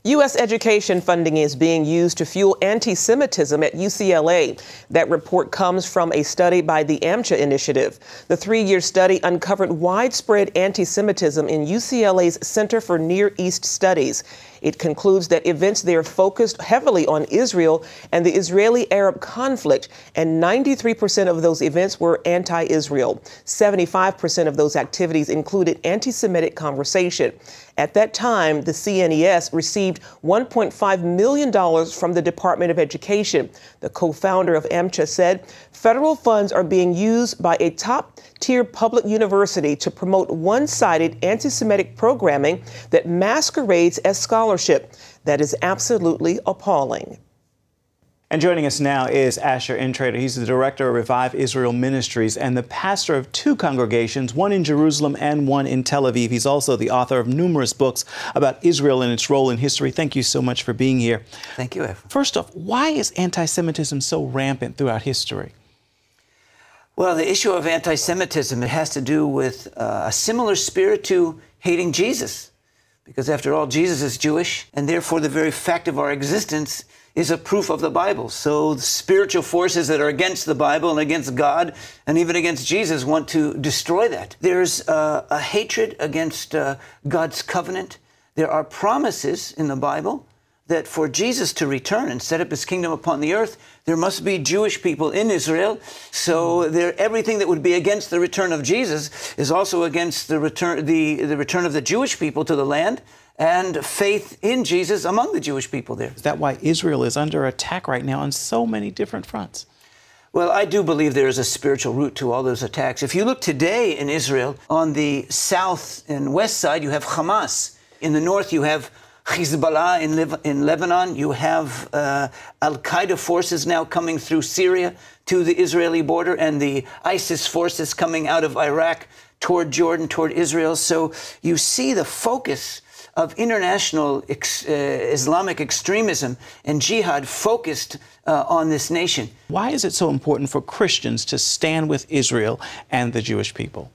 U.S. education funding is being used to fuel anti-Semitism at UCLA. That report comes from a study by the AMCHA initiative. The 3-year study uncovered widespread anti-Semitism in UCLA's Center for Near East Studies. It concludes that events there focused heavily on Israel and the Israeli-Arab conflict, and 93% of those events were anti-Israel. 75% of those activities included anti-Semitic conversation. At that time, the CNES received $1.5 million from the Department of Education. The co-founder of AMCHA said federal funds are being used by a top-tier public university to promote one-sided anti-Semitic programming that masquerades as scholarship. That is absolutely appalling. And joining us now is Asher Intrater. He's the director of Revive Israel Ministries and the pastor of 2 congregations, one in Jerusalem and one in Tel Aviv. He's also the author of numerous books about Israel and its role in history. Thank you so much for being here. Thank you, Evan. First off, why is anti-Semitism so rampant throughout history? Well, the issue of anti-Semitism, it has to do with a similar spirit to hating Jesus. Because after all, Jesus is Jewish, and therefore the very fact of our existence is a proof of the Bible. So the spiritual forces that are against the Bible and against God and even against Jesus want to destroy that. There's a hatred against God's covenant. There are promises in the Bible that for Jesus to return and set up his kingdom upon the earth, there must be Jewish people in Israel. So everything that would be against the return of Jesus is also against the return of the Jewish people to the land and faith in Jesus among the Jewish people there. Is that why Israel is under attack right now on so many different fronts? Well, I do believe there is a spiritual root to all those attacks. If you look today in Israel, on the south and west side, you have Hamas. In the north, you have Hezbollah in Lebanon. You have Al-Qaeda forces now coming through Syria to the Israeli border, and the ISIS forces coming out of Iraq toward Jordan, toward Israel. So you see the focus of international Islamic extremism and jihad focused on this nation. Why is it so important for Christians to stand with Israel and the Jewish people?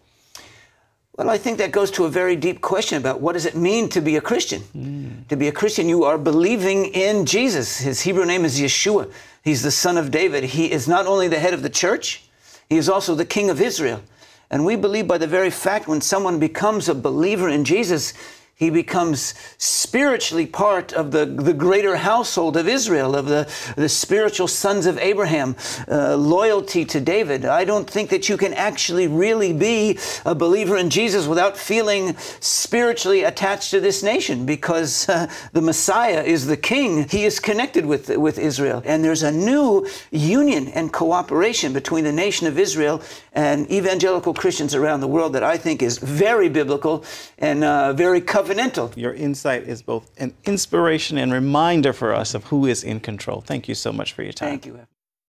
Well, I think that goes to a very deep question about what does it mean to be a Christian? To be a Christian, you are believing in Jesus. His Hebrew name is Yeshua. He's the son of David. He is not only the head of the church, he is also the king of Israel. And we believe by the very fact when someone becomes a believer in Jesus, he becomes spiritually part of the greater household of Israel, of the spiritual sons of Abraham, loyalty to David. I don't think that you can actually really be a believer in Jesus without feeling spiritually attached to this nation, because the Messiah is the king. He is connected with Israel. And there's a new union and cooperation between the nation of Israel and evangelical Christians around the world that I think is very biblical and very covenantal. Your insight is both an inspiration and reminder for us of who is in control. Thank you so much for your time. Thank you.